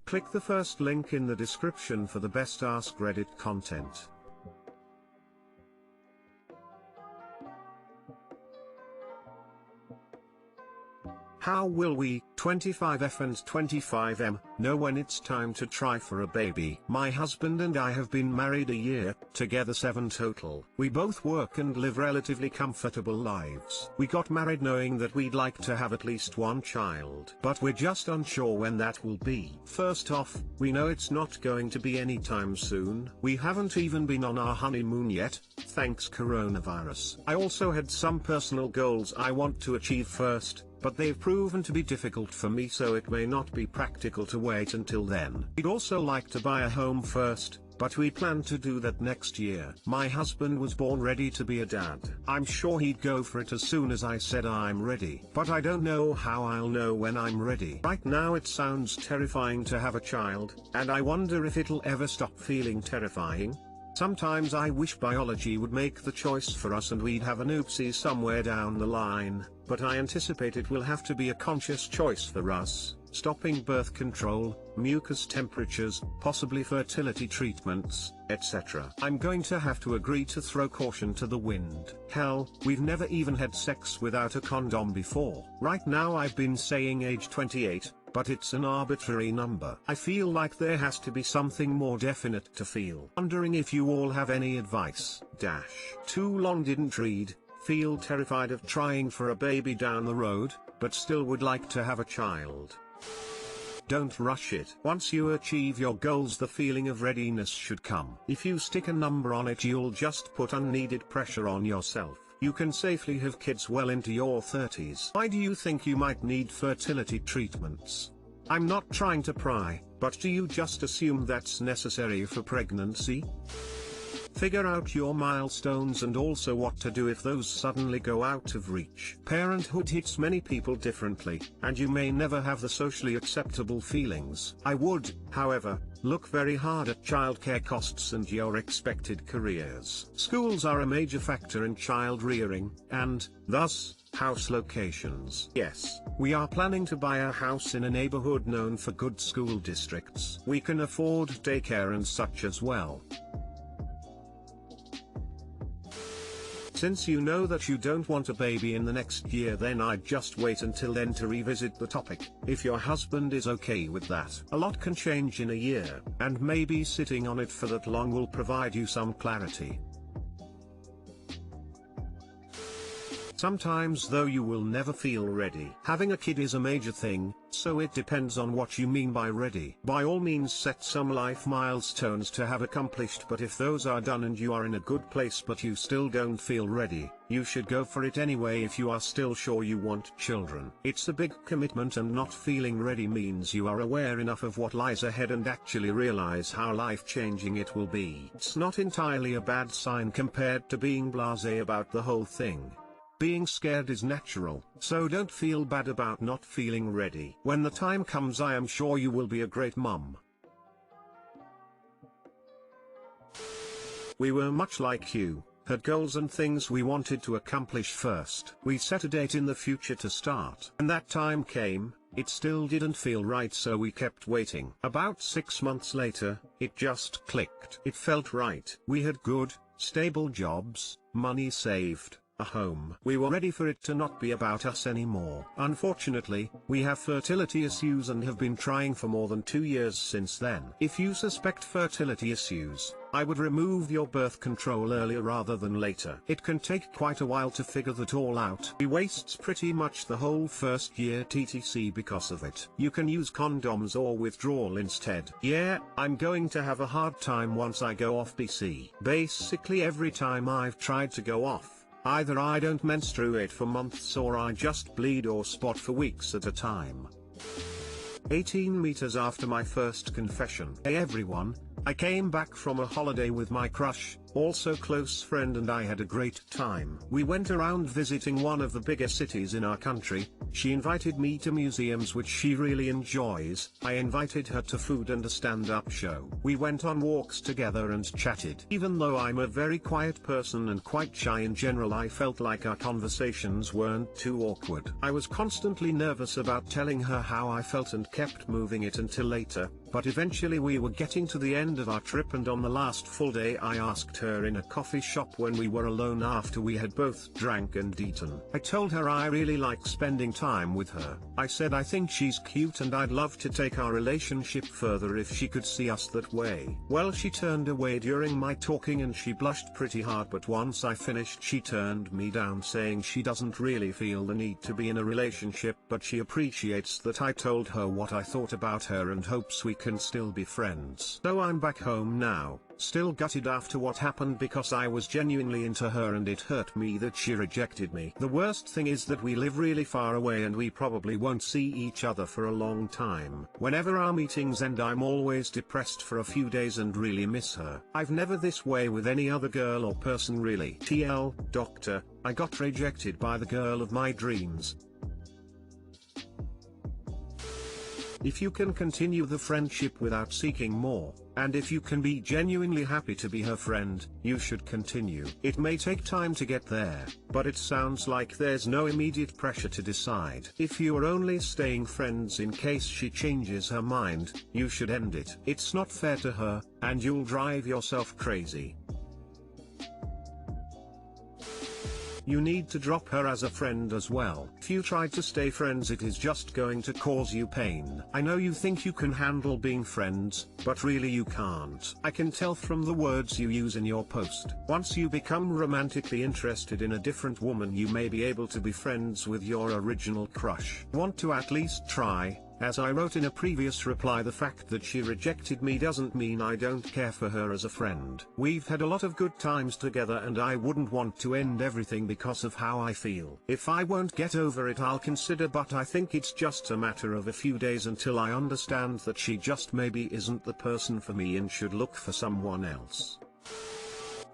Click the first link in the description for the best Askreddit content. How will we, 25F and 25M, know when it's time to try for a baby? My husband and I have been married a year, together 7 total. We both work and live relatively comfortable lives. We got married knowing that we'd like to have at least 1 child, but we're just unsure when that will be. First off, we know it's not going to be anytime soon. We haven't even been on our honeymoon yet, thanks coronavirus. I also had some personal goals I want to achieve first, but they've proven to be difficult for me, so it may not be practical to wait until then. We'd also like to buy a home first, but we plan to do that next year. My husband was born ready to be a dad. I'm sure he'd go for it as soon as I said I'm ready, but I don't know how I'll know when I'm ready. Right now it sounds terrifying to have a child, and I wonder if it'll ever stop feeling terrifying. Sometimes I wish biology would make the choice for us and we'd have an oopsie somewhere down the line, but I anticipate it will have to be a conscious choice for us, stopping birth control, mucus temperatures, possibly fertility treatments, etc. I'm going to have to agree to throw caution to the wind. Hell, we've never even had sex without a condom before. Right now I've been saying age 28. But it's an arbitrary number. I feel like there has to be something more definite to feel. Wondering if you all have any advice. Too long didn't read, feel terrified of trying for a baby down the road, but still would like to have a child. Don't rush it. Once you achieve your goals, the feeling of readiness should come. If you stick a number on it, you'll just put unneeded pressure on yourself. You can safely have kids well into your 30s. Why do you think you might need fertility treatments? I'm not trying to pry, but do you just assume that's necessary for pregnancy? Figure out your milestones and also what to do if those suddenly go out of reach. Parenthood hits many people differently, and you may never have the socially acceptable feelings. I would, however, look very hard at childcare costs and your expected careers. Schools are a major factor in child rearing, and, thus, house locations. Yes, we are planning to buy a house in a neighborhood known for good school districts. We can afford daycare and such as well. Since you know that you don't want a baby in the next year, then I'd just wait until then to revisit the topic, if your husband is okay with that. A lot can change in a year, and maybe sitting on it for that long will provide you some clarity. Sometimes though you will never feel ready. Having a kid is a major thing, so it depends on what you mean by ready. By all means set some life milestones to have accomplished, but if those are done and you are in a good place but you still don't feel ready, you should go for it anyway if you are still sure you want children. It's a big commitment, and not feeling ready means you are aware enough of what lies ahead and actually realize how life-changing it will be. It's not entirely a bad sign compared to being blasé about the whole thing. Being scared is natural, so don't feel bad about not feeling ready. When the time comes, I am sure you will be a great mum. We were much like you, had goals and things we wanted to accomplish first. We set a date in the future to start. And that time came, it still didn't feel right, so we kept waiting. About 6 months later, it just clicked. It felt right. We had good, stable jobs, money saved, a home. We were ready for it to not be about us anymore. Unfortunately, we have fertility issues and have been trying for more than 2 years since then. If you suspect fertility issues, I would remove your birth control earlier rather than later. It can take quite a while to figure that all out. We wastes pretty much the whole first year TTC because of it. You can use condoms or withdrawal instead. Yeah, I'm going to have a hard time once I go off BC. Basically every time I've tried to go off, either I don't menstruate for months or I just bleed or spot for weeks at a time. 18 meters after my first confession. Hey everyone, I came back from a holiday with my crush, also close friend, and I had a great time. We went around visiting one of the bigger cities in our country. She invited me to museums which she really enjoys. I invited her to food and a stand-up show. We went on walks together and chatted. Even though I'm a very quiet person and quite shy in general, I felt like our conversations weren't too awkward. I was constantly nervous about telling her how I felt and kept moving it until later, but eventually we were getting to the end of our trip, and on the last full day I asked her in a coffee shop when we were alone after we had both drank and eaten. I told her I really like spending time with her. I said I think she's cute and I'd love to take our relationship further if she could see us that way. Well, she turned away during my talking and she blushed pretty hard, but once I finished she turned me down, saying she doesn't really feel the need to be in a relationship, but she appreciates that I told her what I thought about her and hopes we can still be friends. So I'm back home now, still gutted after what happened because I was genuinely into her and it hurt me that she rejected me. The worst thing is that we live really far away and we probably won't see each other for a long time. Whenever our meetings end I'm always depressed for a few days and really miss her. I've never this way with any other girl or person really. TL, doctor, I got rejected by the girl of my dreams. If you can continue the friendship without seeking more, and if you can be genuinely happy to be her friend, you should continue. It may take time to get there, but it sounds like there's no immediate pressure to decide. If you are only staying friends in case she changes her mind, you should end it. It's not fair to her, and you'll drive yourself crazy. You need to drop her as a friend as well. If you try to stay friends it is just going to cause you pain. I know you think you can handle being friends, but really you can't. I can tell from the words you use in your post. Once you become romantically interested in a different woman you may be able to be friends with your original crush. Want to at least try. As I wrote in a previous reply, the fact that she rejected me doesn't mean I don't care for her as a friend. We've had a lot of good times together and I wouldn't want to end everything because of how I feel. If I won't get over it I'll consider, but I think it's just a matter of a few days until I understand that she just maybe isn't the person for me and should look for someone else.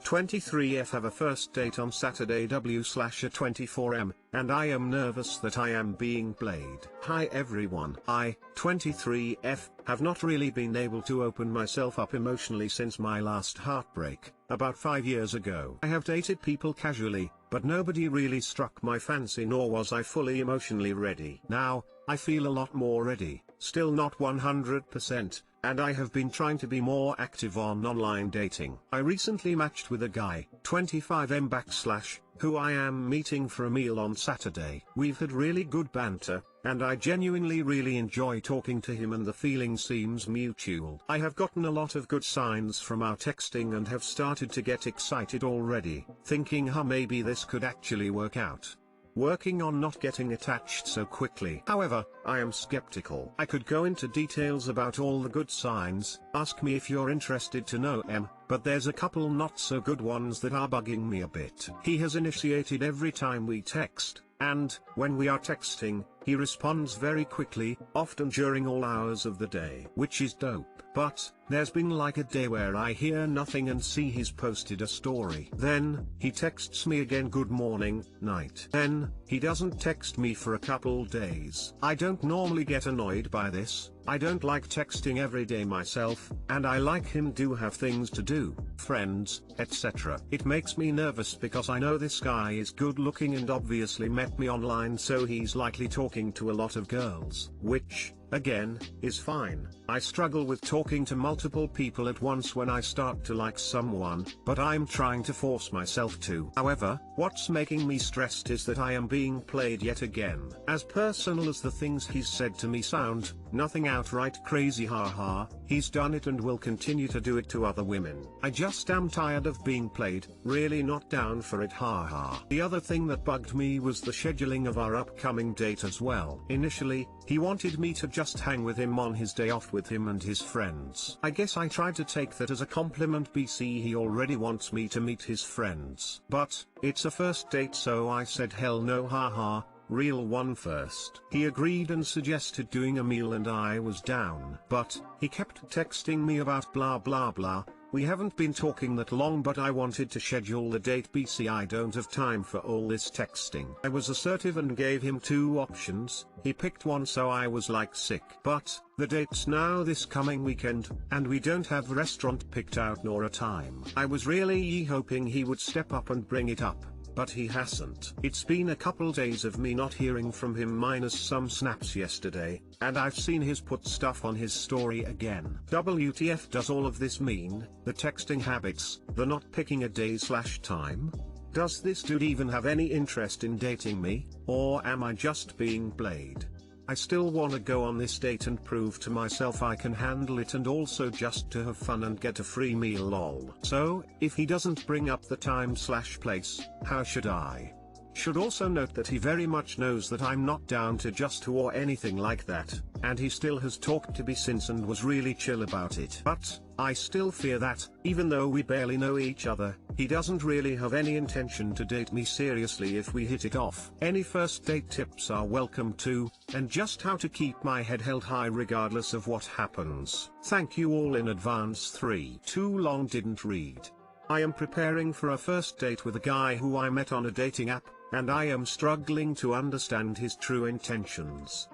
23F have a first date on Saturday W/24M, and I am nervous that I am being played. Hi everyone. I, 23F, have not really been able to open myself up emotionally since my last heartbreak, about 5 years ago. I have dated people casually, but nobody really struck my fancy nor was I fully emotionally ready. Now, I feel a lot more ready, still not 100%. And I have been trying to be more active on online dating. I recently matched with a guy, 25M/, who I am meeting for a meal on Saturday. We've had really good banter, and I genuinely really enjoy talking to him and the feeling seems mutual. I have gotten a lot of good signs from our texting and have started to get excited already, thinking maybe this could actually work out. Working on not getting attached so quickly. However, I am skeptical. I could go into details about all the good signs, ask me if you're interested to know but there's a couple not so good ones that are bugging me a bit. He has initiated every time we text, and, when we are texting, he responds very quickly, often during all hours of the day. Which is dope. But, there's been like a day where I hear nothing and see he's posted a story. Then, he texts me again good morning, night. Then, he doesn't text me for a couple days. I don't normally get annoyed by this. I don't like texting every day myself, and I like him to have things to do, friends, etc. It makes me nervous because I know this guy is good looking and obviously met me online, so he's likely talking to a lot of girls, which, again, is fine. I struggle with talking to multiple people at once when I start to like someone, but I'm trying to force myself to. However, what's making me stressed is that I am being played yet again. As personal as the things he's said to me sound, nothing outright crazy, haha, he's done it and will continue to do it to other women. I just am tired of being played, really not down for it, haha. The other thing that bugged me was the scheduling of our upcoming date as well. Initially, he wanted me to just hang with him on his day off with him and his friends. I guess I tried to take that as a compliment, BC he already wants me to meet his friends. But, it's a first date, so I said hell no, haha. Real one first. He agreed and suggested doing a meal and I was down. But, he kept texting me about blah blah blah. We haven't been talking that long, but I wanted to schedule the date, BC I don't have time for all this texting. I was assertive and gave him 2 options. He picked one, so I was like sick. But, the date's now this coming weekend, and we don't have a restaurant picked out nor a time. I was really hoping he would step up and bring it up. but he hasn't. It's been a couple days of me not hearing from him minus some snaps yesterday, and I've seen his put stuff on his story again. WTF does all of this mean? The texting habits, the not picking a day/time? Does this dude even have any interest in dating me, or am I just being played? I still wanna go on this date and prove to myself I can handle it, and also just to have fun and get a free meal lol. So, if he doesn't bring up the time/place, how should I? Should also note that he very much knows that I'm not down to just or anything like that, and he still has talked to me since and was really chill about it. But, I still fear that, even though we barely know each other, he doesn't really have any intention to date me seriously if we hit it off. Any first date tips are welcome too, and just how to keep my head held high regardless of what happens. Thank you all in advance. 3. Too long didn't read. I am preparing for a first date with a guy who I met on a dating app, and I am struggling to understand his true intentions.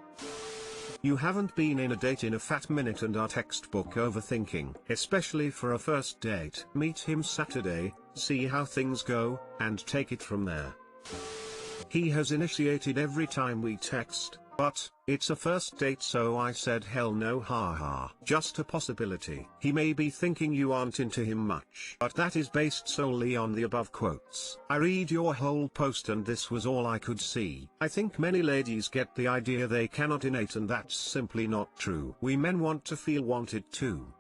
You haven't been in a date in a fat minute and are textbook overthinking, especially for a first date. Meet him Saturday, see how things go, and take it from there. He has initiated every time we text, but it's a first date, so I said hell no, haha. Just a possibility. He may be thinking you aren't into him much, but that is based solely on the above quotes. I read your whole post and this was all I could see. I think many ladies get the idea they cannot innate, and that's simply not true. We men want to feel wanted too.